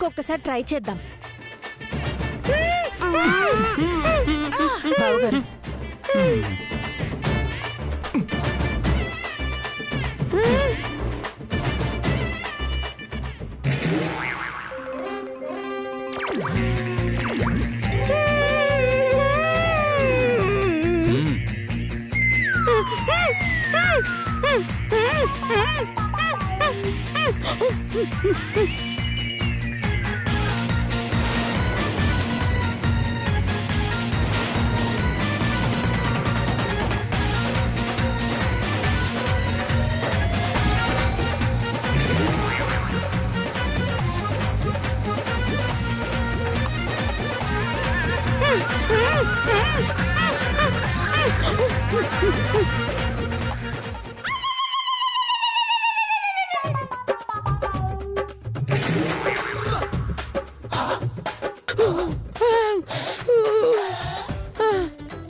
ఇంకొకసారి ట్రై చేద్దాం. బావగారు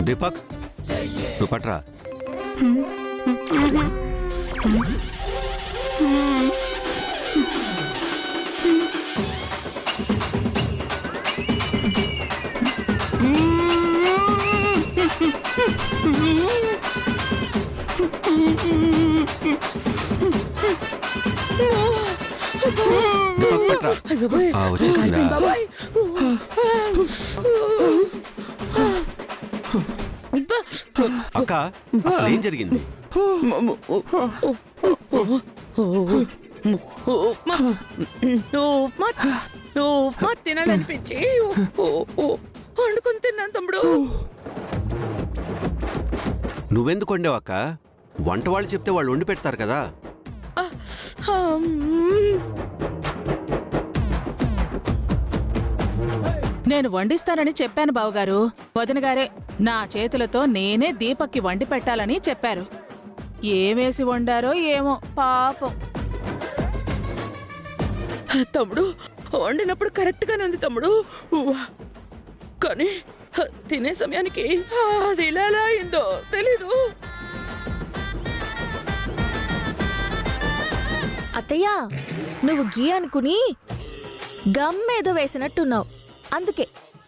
దీపక్, నువ్వు పట్రా. దీపక్ పట్రా. వచ్చేసిందా? అక్క, అసలు ఏం జరిగింది? ఉప్మా తినాలనిపించి వండుకొని తిన్నాను తమ్ముడు. నువ్వెందుకు వండావు అక్క? వంట వాళ్ళు చెప్తే వాళ్ళు వండి పెడతారు కదా. నేను వండిస్తానని చెప్పాను బావగారు. వదిన గారే నా చేతులతో నేనే దీపక్కి వండి పెట్టాలని చెప్పారు. ఏమేసి వండారో ఏమో పాపం. తమ్ముడు వండినప్పుడు కరెక్ట్ గానే ఉంది తమ్ముడు, కానీ తినే సమయానికి అది ఇలా అయిందో తెలీదు. అత్తయ్య, నువ్వు గీ అనుకుని గమ్ ఏదో వేసినట్టున్నావు, అందుకే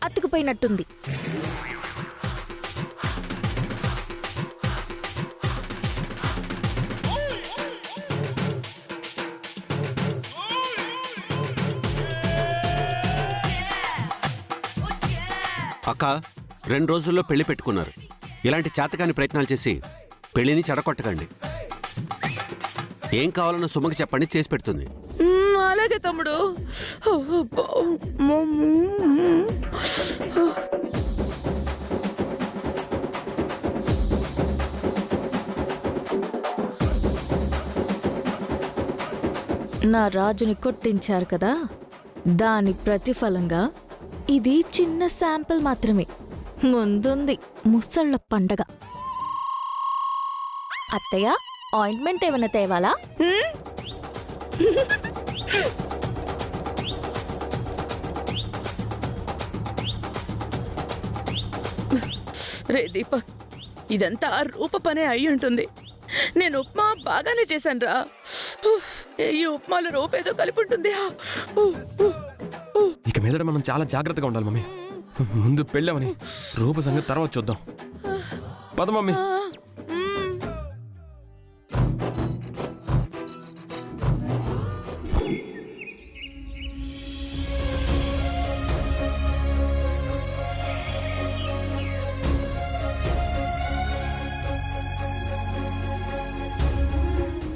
అతుకుపోయినట్టుంది. అక్క, 2 రోజుల్లో పెళ్లి పెట్టుకున్నారు. ఇలాంటి చేతకాని ప్రయత్నాలు చేసి పెళ్లిని చెడగొట్టకండి. ఏం కావాలన్న సుమకి చెప్పండి, చేసి పెడుతుంది. అలాగే తమ్ముడు. నా రాజుని కొట్టించారు కదా, దాని ప్రతిఫలంగా ఇది చిన్న శాంపిల్ మాత్రమే. ముందుంది ముసళ్ళ పండగ. అత్తయ్య, ఆయింట్మెంట్ ఏమైనా తేవాలా? రే దీపక్, ఇదంతా రూప పనే అయి ఉంటుంది. నేను ఉప్మా బాగానే చేశాను రా. ఈ ఉప్మాలో రూపేదో కలిపి ఉంటుంది. ఇక మీదట మనం చాలా జాగ్రత్తగా ఉండాలి మమ్మీ. ముందు పెళ్ళామని రూప సంగతి తర్వాత చూద్దాం. పద మమ్మీ.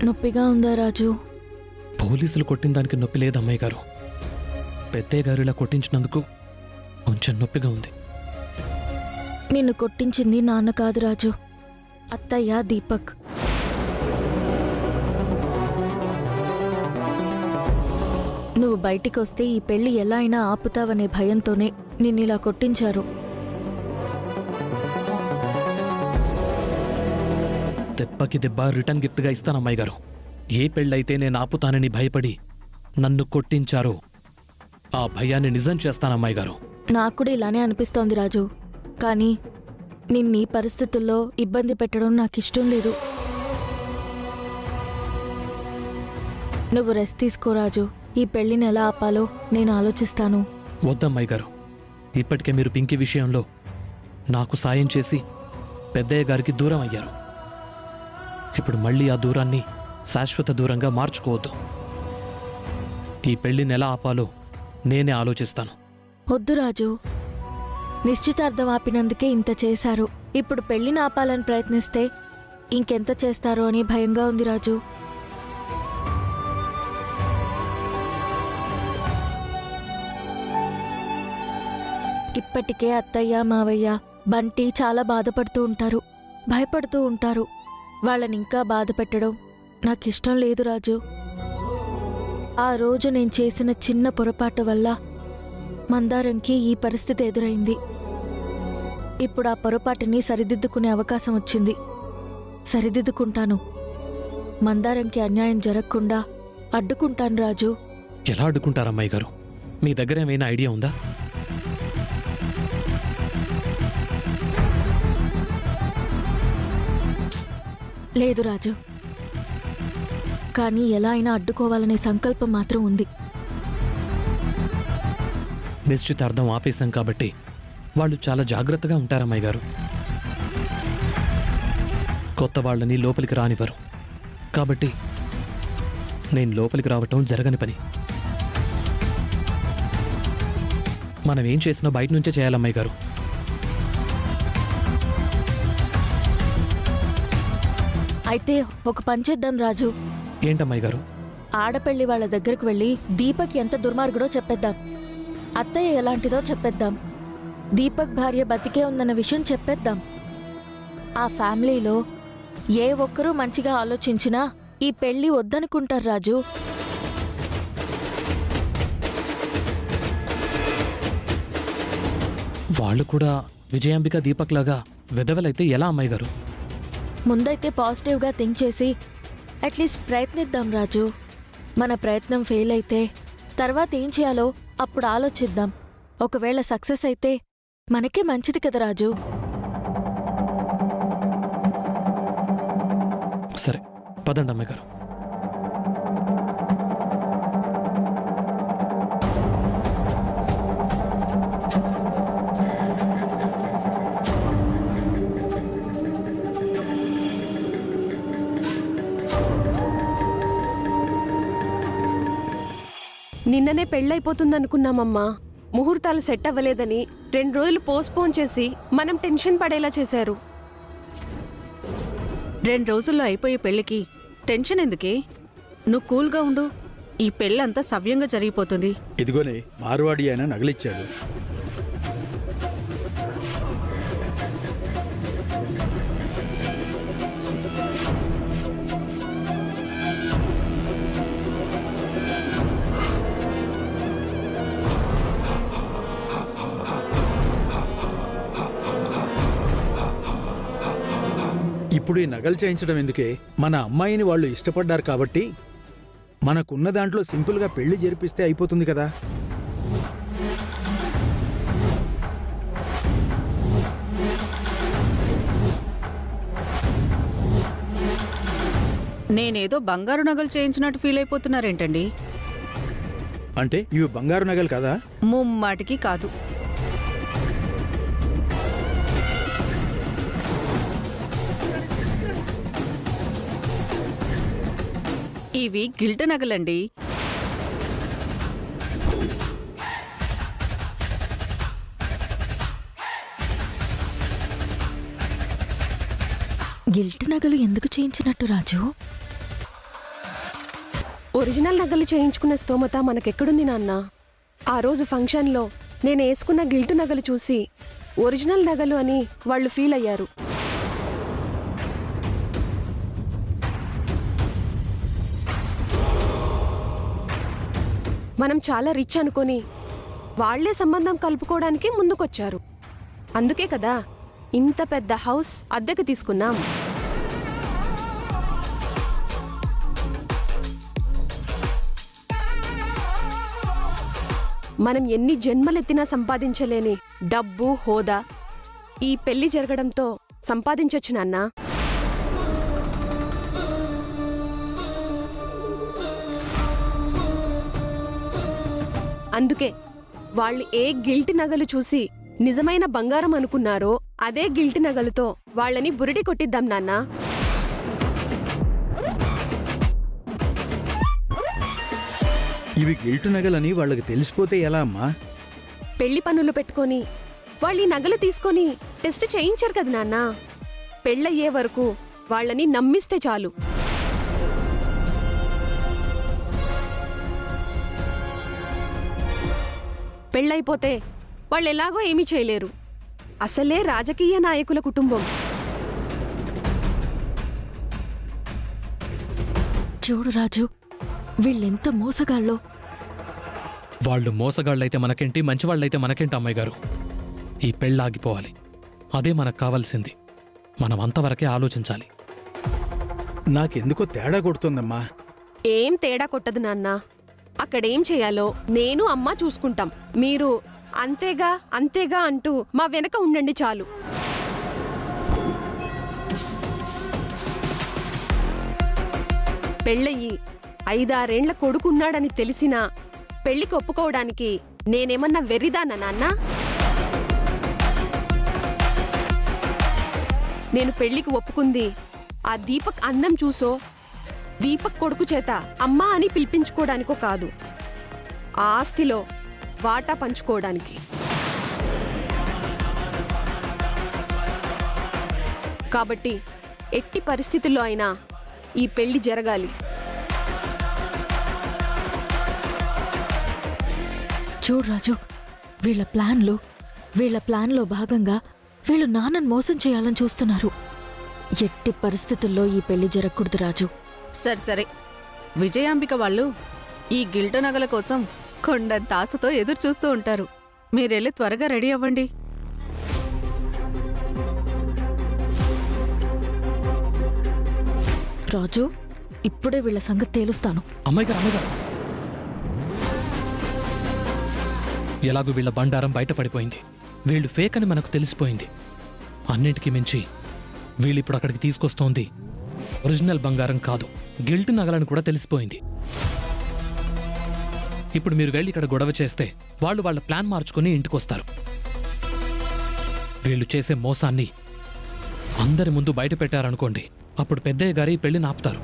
నొప్పిగా ఉందా రాజు? పోలీసులు కొట్టిన దానికి నొప్పి లేదు అమ్మాయి గారు. పెద్దయ్య గారు ఇలా కొట్టించినందుకు కొంచెం నొప్పిగా ఉంది. నిన్ను కొట్టించింది నాన్న కాదు రాజు, అత్తయ్య దీపక్. నువ్వు బయటికి వస్తే ఈ పెళ్లి ఎలా అయినా ఆపుతావనే భయంతోనే నిన్నిలా కొట్టించారు. దెబ్బకి దెబ్బ రిటర్న్ గిఫ్ట్గా ఇస్తాను అమ్మాయి గారు. ఏ పెళ్ళైతే నేను ఆపుతానని భయపడి నన్ను కొట్టించారో ఆ భయాన్ని నిజం చేస్తానమ్మాయి గారు. నాకు కూడా ఇలానే అనిపిస్తోంది రాజు, కానీ నిన్నీ పరిస్థితుల్లో ఇబ్బంది పెట్టడం నాకిష్టం లేదు. నువ్వు రెస్ట్ తీసుకో రాజు, ఈ పెళ్లిని ఎలా ఆపాలో నేను ఆలోచిస్తాను. వద్దమ్మాయి గారు, ఇప్పటికే మీరు పింకీ విషయంలో నాకు సాయం చేసి పెద్దయ్య గారికి దూరం అయ్యారు. ఇప్పుడు మళ్ళీ ఆ దూరాన్ని శాశ్వత దూరంగా మార్చుకోవద్దు. ఈ పెళ్లిని ఎలా ఆపాలో నేనే ఆలోచిస్తాను. వద్దు రాజు, నిశ్చితార్థం ఆపినందుకే ఇంత చేశారు. ఇప్పుడు పెళ్లిని ఆపాలని ప్రయత్నిస్తే ఇంకెంత చేస్తారో అని భయంగా ఉంది రాజు. ఇప్పటికే అత్తయ్య, మావయ్య, బంటి చాలా బాధపడుతూ ఉంటారు, భయపడుతూ ఉంటారు. వాళ్ళని ఇంకా బాధ పెట్టడం నాకిష్టం లేదు రాజు. ఆ రోజు నేను చేసిన చిన్న పొరపాటు వల్ల మందారంకి ఈ పరిస్థితి ఎదురైంది. ఇప్పుడు ఆ పొరపాటుని సరిదిద్దుకునే అవకాశం వచ్చింది. సరిదిద్దుకుంటాను. మందారంకి అన్యాయం జరగకుండా అడ్డుకుంటాను రాజు. ఎలా అడ్డుకుంటారమ్మాయి గారు? మీ దగ్గర ఏమైనా ఐడియా ఉందా? లేదు రాజు, కానీ ఎలా అయినా అడ్డుకోవాలనే సంకల్పం మాత్రం ఉంది. నిశ్చితార్థం ఆపేశాం కాబట్టి వాళ్ళు చాలా జాగ్రత్తగా ఉంటారమ్మాయి గారు. కొత్త వాళ్ళని లోపలికి రానివ్వరు. కాబట్టి నేను లోపలికి రావటం జరగని పని. మనం ఏం చేసినా బయట నుంచే చేయాలమ్మాయి గారు. అయితే ఒక పని చేద్దాం రాజు. ఏంటమ్మాయి గారు? ఆడపెళ్లి వాళ్ళ దగ్గరకు వెళ్ళి దీపక్ ఎంత దుర్మార్గుడో చెప్పేద్దాం. అత్తయ్య ఎలాంటిదో చెప్పేద్దాం. దీపక్ భార్య బతికే ఉందన్న విషయం చెప్పేద్దాం. ఆ ఫ్యామిలీలో ఏ ఒక్కరూ మంచిగా ఆలోచించినా ఈ పెళ్లి వద్దనుకుంటారు రాజు. వాళ్ళు కూడా విజయాంబిక దీపక్ లాగా వెదవలైతే ఎలా అమ్మాయి గారు? ముందైతే పాజిటివ్గా థింక్ చేసి అట్లీస్ట్ ప్రయత్నిద్దాం రాజు. మన ప్రయత్నం ఫెయిల్ అయితే తర్వాత ఏం చేయాలో అప్పుడు ఆలోచిద్దాం. ఒకవేళ సక్సెస్ అయితే మనకే మంచిది కదా రాజు. సరే, పదండి అమ్మాయి గారు. నిన్ననే పెళ్ళైపోతుందనుకున్నామమ్మా. ముహూర్తాలు సెట్ అవ్వలేదని 2 రోజులు పోస్ట్పోన్ చేసి మనం టెన్షన్ పడేలా చేశారు. 2 రోజుల్లో అయిపోయే పెళ్లికి టెన్షన్ ఎందుకే? నువ్వు కూల్గా ఉండు. ఈ పెళ్ళంతా సవ్యంగా జరిగిపోతుంది. ఇదిగోనే మార్వాడి ఆయన నగలిచ్చాడు. ఇప్పుడు ఈ నగలు చేయించడం ఎందుకే? మన అమ్మాయిని వాళ్ళు ఇష్టపడ్డారు కాబట్టి మనకున్న దాంట్లో సింపుల్గా పెళ్లి జరిపిస్తే అయిపోతుంది కదా. నేనేదో బంగారు నగలు చేయించినట్టు ఫీల్ అయిపోతున్నారేంటండి? అంటే ఇవి బంగారు నగలు కదా? ముమ్మాటికి కాదు. ఇవి గిల్ట్ నగలండి. గిల్ట్ నగలు ఎందుకు చేయించినట్టు రాజు? ఒరిజినల్ నగలు చేయించుకునే స్తోమత మనకెక్కడుంది నాన్న? ఆ రోజు ఫంక్షన్లో నేను వేసుకున్న గిల్టు నగలు చూసి ఒరిజినల్ నగలు అని వాళ్ళు ఫీల్ అయ్యారు. మనం చాలా రిచ్ అనుకొని వాళ్లే సంబంధం కలుపుకోవడానికి ముందుకొచ్చారు. అందుకే కదా ఇంత పెద్ద హౌస్ అద్దెకు తీసుకున్నాం. మనం ఎన్ని జన్మలెత్తినా సంపాదించలేని డబ్బు, హోదా ఈ పెళ్లి జరగడంతో సంపాదించొచ్చు నాన్నా. అందుకే వాళ్ళు ఏ గిల్ట్ నగలు చూసి నిజమైన బంగారం అనుకున్నారో అదే గిల్ట్ నగలతో వాళ్ళని బురిడి కొట్టిద్దాం నాన్నా. ఇవి గిల్టు నగలని వాళ్ళకి తెలిసిపోతే ఎలా అమ్మా? పెళ్లి పనులు పెట్టుకొని వాళ్ళు ఈ నగలు తీసుకొని టెస్ట్ చేయించారు కదా నాన్న. పెళ్ళయ్యే వరకు వాళ్ళని నమ్మిస్తే చాలు. పెళ్ళైపోతే వాళ్ళు ఎలాగో ఏమీ చేయలేరు. అసలే రాజకీయ నాయకుల కుటుంబం. చూడు రాజు, వీళ్ళెంత మోసగాళ్ళో. వాళ్ళు మోసగాళ్ళైతే మనకేంటి, మంచివాళ్ళైతే మనకేంటి అమ్మాయి గారు? ఈ పెళ్ళి ఆగిపోవాలి. అదే మనకు కావాల్సింది. మనం అంతవరకే ఆలోచించాలి. నాకెందుకో తేడా కొడుతుందమ్మా. ఏం తేడా కొట్టదు నాన్న. అక్కడేం చేయాలో నేను అమ్మ చూసుకుంటాం. మీరు అంతేగా అంతేగా అంటూ మా వెనక ఉండండి చాలు. పెళ్ళయ్యి 5-6 కొడుకున్నాడని తెలిసినా పెళ్లికి ఒప్పుకోవడానికి నేనేమన్నా వెర్రిదానా నాన్న? నేను పెళ్లికి ఒప్పుకుంది ఆ దీపక్ అందం చూసో, దీపక్ కొడుకు చేత అమ్మా అని పిలిపించుకోవడానికో కాదు, ఆ ఆస్తిలో వాటా పంచుకోవడానికి. కాబట్టి ఎట్టి పరిస్థితుల్లో అయినా ఈ పెళ్లి జరగాలి. చూడు రాజు, వీళ్ళ ప్లాన్లో భాగంగా వీళ్ళు నాన్నని మోసం చేయాలని చూస్తున్నారు. ఎట్టి పరిస్థితుల్లో ఈ పెళ్లి జరగకూడదు రాజు. సరే విజయాంబిక వాళ్ళు ఈ గిల్టు నగల కోసం కొండంత ఆశతో ఎదురు చూస్తూ ఉంటారు. మీరెళ్ళి త్వరగా రెడీ అవ్వండి. రాజు, ఇప్పుడే వీళ్ళ సంగతి తేలుస్తాను. అమ్మాయి గారు ఎలాగూ వీళ్ళ బండారం బయటపడిపోయింది. వీళ్ళు ఫేక్ అని మనకు తెలిసిపోయింది. అన్నిటికీ మించి వీళ్ళిప్పుడు అక్కడికి తీసుకొస్తోంది ఒరిజినల్ బంగారం కాదు, గిల్ట్ నగలని కూడా తెలిసిపోయింది. ఇప్పుడు మీరు వెళ్ళి ఇక్కడ గొడవ చేస్తే వాళ్ళు వాళ్ళ ప్లాన్ మార్చుకుని ఇంటికొస్తారు. వీళ్ళు చేసే మోసాన్ని అందరి ముందు బయట పెట్టారనుకోండి, అప్పుడు పెద్దయ్య గారి పెళ్లిని ఆపుతారు.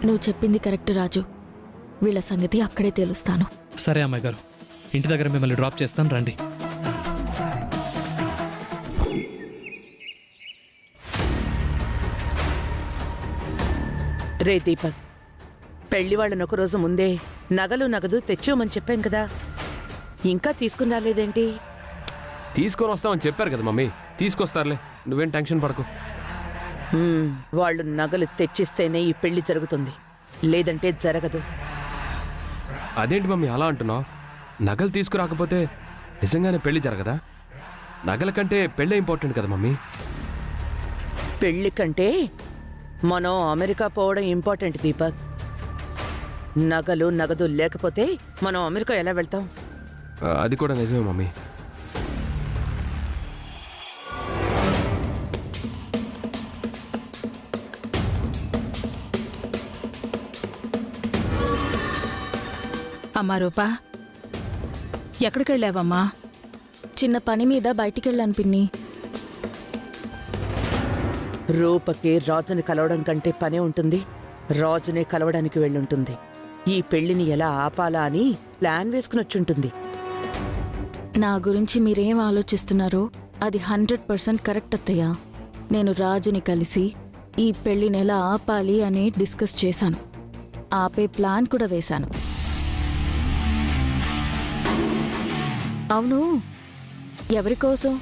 నువ్వు చెప్పింది కరెక్ట్ రాజు. వీళ్ళ సంగతి అక్కడే తేలుస్తాను. సరే అమ్మాయి గారు, ఇంటి దగ్గర మిమ్మల్ని డ్రాప్ చేస్తాను, రండి. రే దీపక్, పెళ్లి వాళ్ళని ఒక రోజు ముందే నగదు తెచ్చివమని చెప్పాం కదా, ఇంకా తీసుకుని రాలేదేంటి? తీసుకొని వస్తామని చెప్పారు కదా మమ్మీ, తీసుకొస్తారులే, నువ్వేం టెన్షన్ పడకు. వాళ్ళు నగలు తెచ్చిస్తేనే ఈ పెళ్లి జరుగుతుంది, లేదంటే జరగదు. అదేంటి మమ్మీ అలా అంటున్నావు? నగలు తీసుకురాకపోతే నిజంగానే పెళ్లి జరగదా? నగల కంటే పెళ్ళే ఇంపార్టెంట్ కదా మమ్మీ. పెళ్లి కంటే మనం అమెరికా పోవడం ఇంపార్టెంట్ దీపక్. నగదు లేకపోతే మనం అమెరికా ఎలా వెళ్తాం? అది కూడా నిజమే మమ్మీ. అమ్మా రూపా, ఎక్కడికి వెళ్ళావమ్మా? చిన్న పని మీద బయటికెళ్ళాను పిన్ని. రూపకి రాజుని కలవడం కంటే పనే ఉంటుంది, రాజుని కలవడానికి వెళ్ళుంటుంది. ఈ పెళ్లిని ఎలా ఆపాలా అని ప్లాన్ వేసుకుని వచ్చుంటుంది. నా గురించి మీరేం ఆలోచిస్తున్నారో అది 100% కరెక్ట్ అత్తయ్య. నేను రాజుని కలిసి ఈ పెళ్లిని ఎలా ఆపాలి అని డిస్కస్ చేశాను. ఆపే ప్లాన్ కూడా వేశాను. అవును, ఎవరి కోసం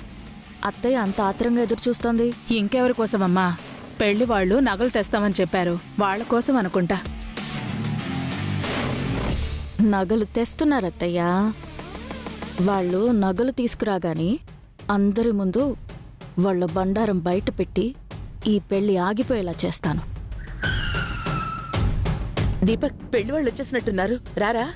అత్తయ్య అంత ఆత్రంగా ఎదురు చూస్తోంది? ఇంకెవరి కోసమమ్మా? పెళ్లి వాళ్ళు నగలు తెస్తామని చెప్పారు, వాళ్ళ కోసం అనుకుంటా. నగలు తెస్తున్నారత్తయ్య. వాళ్ళు నగలు తీసుకురాగాని అందరి ముందు వాళ్ళ బండారం బయట పెట్టి ఈ పెళ్లి ఆగిపోయేలా చేస్తాను. దీపక్, పెళ్లి వాళ్ళు వచ్చేసినట్టున్నారు, రారా.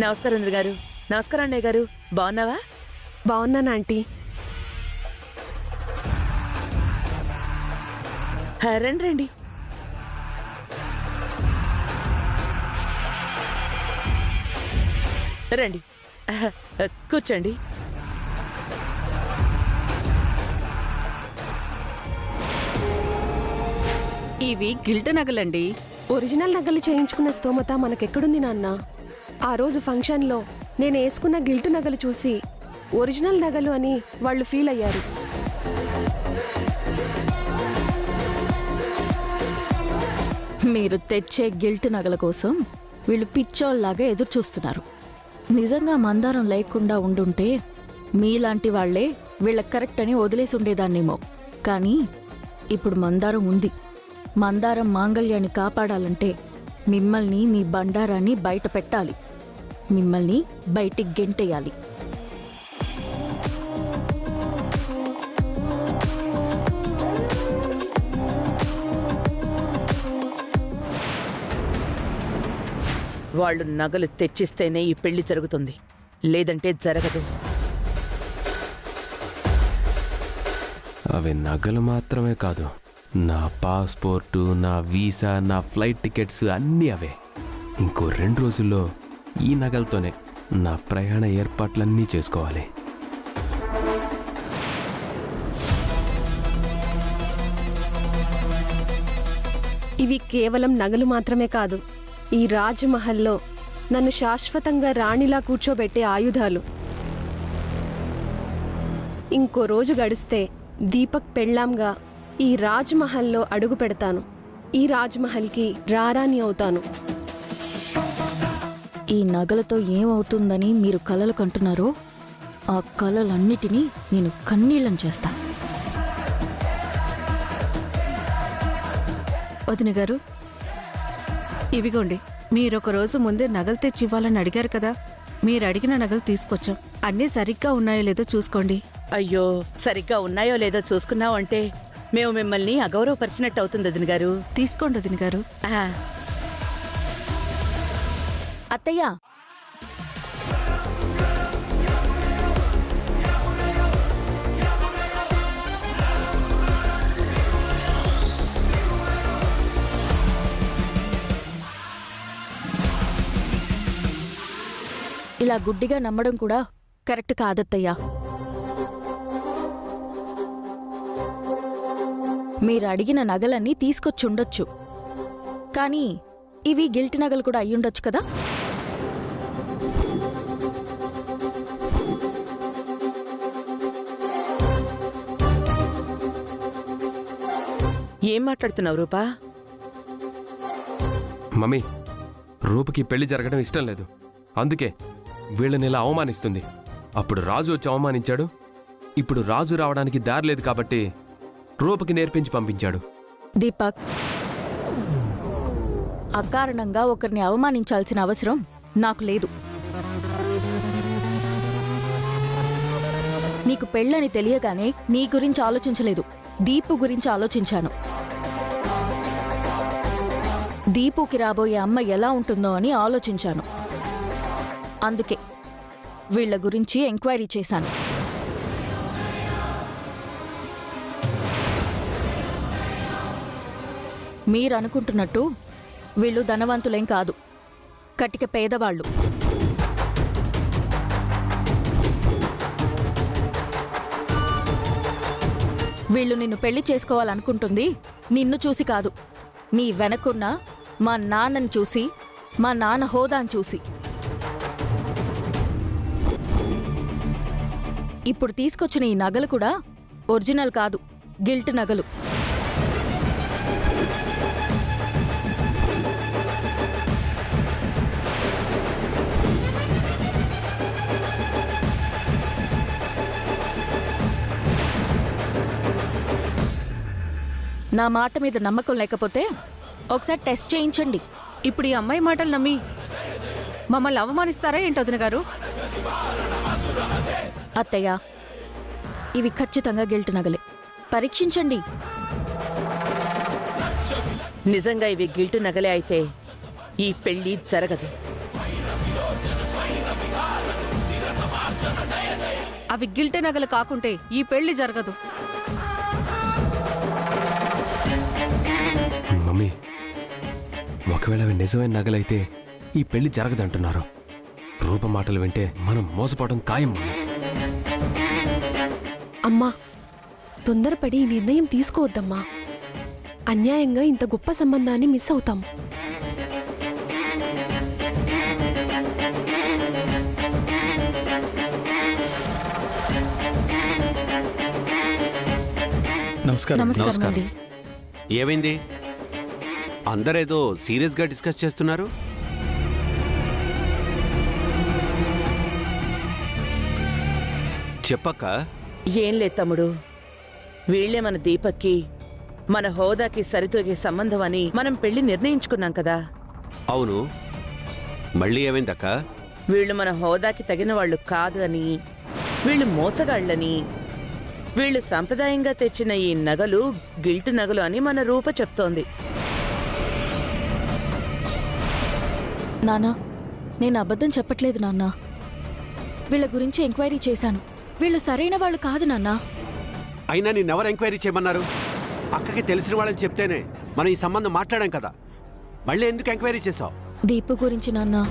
నమస్కారం గారు. నమస్కారం అన్నయ్య గారు, బాగున్నావా? బాగున్నానా ఆంటీ? రండి రండి. రండి, కూర్చోండి. ఇవి గిల్ట్ నగలండి. ఒరిజినల్ నగలు చేయించుకున్న స్తోమత మనకెక్కడుంది నాన్న? ఆ రోజు ఫంక్షన్లో నేను వేసుకున్న గిల్టు నగలు చూసి ఒరిజినల్ నగలు అని వాళ్ళు ఫీల్ అయ్యారు. మీరు తెచ్చే గిల్ట్ నగల కోసం వీళ్ళు పిచ్చోల్లాగా ఎదురు చూస్తున్నారు. నిజంగా మందారం లేకుండా ఉండుంటే మీలాంటి వాళ్లే వీళ్ళకి కరెక్ట్ అని వదిలేసి ఉండేదాన్నేమో. కానీ ఇప్పుడు మందారం ఉంది. మందారం మాంగళ్యాన్ని కాపాడాలంటే మిమ్మల్ని, మీ బండారాన్ని బయట పెట్టాలి. మిమ్మల్ని బయటికి గెంటేయాలి. వాళ్ళు నగలు తెచ్చిస్తేనే ఈ పెళ్లి జరుగుతుంది, లేదంటే జరగదు. అవి నగలు మాత్రమే కాదు, నా పాస్పోర్టు, నా వీసా, నా ఫ్లైట్ టికెట్స్ అన్నీ అవే. ఇంకో 2 రోజుల్లో ఈ నగలతోనే నా ప్రయాణ ఏర్పాట్లన్నీ చేసుకోవాలి. ఇవి కేవలం నగలు మాత్రమే కాదు, ఈ రాజ్మహల్లో నన్ను శాశ్వతంగా రాణిలా కూర్చోబెట్టే ఆయుధాలు. ఇంకో రోజు గడిస్తే దీపక్ పెళ్ళాంగా ఈ రాజ్మహల్లో అడుగు పెడతాను. ఈ రాజ్మహల్కి రారాణి అవుతాను. ఈ నగలతో ఏమవుతుందని మీరు కలలు కంటున్నారో ఆ కలలన్నిటినీ నేను కన్నీళ్ళని చేస్తాను. వదిన గారు, ఇవిగోండి, మీరొక రోజు ముందే నగలు తెచ్చి ఇవ్వాలని అడిగారు కదా, మీరు అడిగిన నగలు తీసుకొచ్చాం. అన్నీ సరిగ్గా ఉన్నాయో లేదో చూసుకోండి. అయ్యో, సరిగ్గా ఉన్నాయో లేదో చూసుకున్నావంటే మేము మిమ్మల్ని అగౌరవపరిచినట్టు అవుతుంది వదిన గారు. తీసుకోండి వదిన గారు. ఆ, అత్తయ్య, ఇలా గుడ్డిగా నమ్మడం కూడా కరెక్ట్ కాదత్తయ్యా. మీరు అడిగిన నగలన్నీ తీసుకొచ్చుండొచ్చు, కానీ ఇవి గిల్ట్ నగలు కూడా అయ్యుండొచ్చు కదా. ఏం మాట్లాడుతున్నావు రూపా? మమ్మీ, రూపుకి పెళ్లి జరగడం ఇష్టం లేదు, అందుకే వీళ్ళని ఇలా అవమానిస్తుంది. అప్పుడు రాజు వచ్చి అవమానించాడు, ఇప్పుడు రాజు రావడానికి దారి లేదు కాబట్టి రూపకి నేర్పించి పంపించాడు. దీపక్, అకారణంగా ఒకరిని అవమానించాల్సిన అవసరం నాకు లేదు. నీకు పెళ్ళని తెలియగానే నీ గురించి ఆలోచించలేదు, దీపు గురించి ఆలోచించాను. దీపుకి రాబోయే అమ్మ ఎలా ఉంటుందో అని ఆలోచించాను. అందుకే వీళ్ల గురించి ఎంక్వైరీ చేశాను. మీరనుకుంటున్నట్టు వీళ్ళు ధనవంతులేం కాదు, కటిక పేదవాళ్ళు. వీళ్ళు నిన్ను పెళ్లి చేసుకోవాలనుకుంటుంది నిన్ను చూసి కాదు, నీ వెనకున్న మా నాన్నని చూసి, మా నాన్న హోదాని చూసి. ఇప్పుడు తీసుకొచ్చిన ఈ నగలు కూడా ఒరిజినల్ కాదు, గిల్ట్ నగలు. నా మాట మీద నమ్మకం లేకపోతే ఒకసారి టెస్ట్ చేయించండి. ఇప్పుడు ఈ అమ్మాయి మాటలు నమ్మి మమ్మల్ని అవమానిస్తారా ఏంటి వదిన గారు? అత్తయ్య, ఇవి ఖచ్చితంగా గిల్ట్ నగలే, పరీక్షించండి. నిజంగా ఇవి గిల్టు నగలే అయితే ఈ పెళ్లి జరగదు. అవి గిల్ట్ నగలు కాకుంటే ఈ పెళ్లి జరగదు. ఒకవేళ అవి నిజమైన నగలైతే ఈ పెళ్లి జరగదంటున్నారు. రూప మాటలు వింటే మనం మోసపోవడం ఖాయం. అమ్మా, తొందరపడి ఈ నిర్ణయం తీసుకోవద్దమ్మా. అన్యాయంగా ఇంత గొప్ప సంబంధాన్ని మిస్ అవుతాం. నమస్కారం. నమస్కారం అండి. ఏమైంది? అందరేదో సీరియస్గా డిస్కస్ చేస్తున్నారు. చెప్పక్క. ఏం లేదు తమ్ముడు, వీళ్లే మన దీపక్కి మన హోదాకి సరితూగే సంబంధం అని మనం పెళ్లి నిర్ణయించుకున్నాం కదా. అవును, మళ్ళీ ఏమైందక్క? వీళ్ళు మన హోదాకి తగిన వాళ్ళు కాదు అని, వీళ్ళు మోసగాళ్ళని, వీళ్ళు సంప్రదాయంగా తెచ్చిన ఈ నగలు గిల్టు నగలు అని మన రూప చెప్తోంది. నాన్నా, నేను అబద్ధం చెప్పట్లేదు నాన్నా. వీళ్ళ గురించి ఎంక్వైరీ చేశాను. వీళ్ళు సరైన వాళ్ళు కాదు నాన్నా. అయినా నిన్నెవరు ఎంక్వైరీ చేయమన్నారు? అక్కకి తెలిసిన వాళ్ళని చెప్తేనే మనం ఈ సంబంధం మాట్లాడాం కదా. మళ్ళీ ఎందుకు ఎంక్వైరీ చేసావు? దీపు గురించి నాన్నా.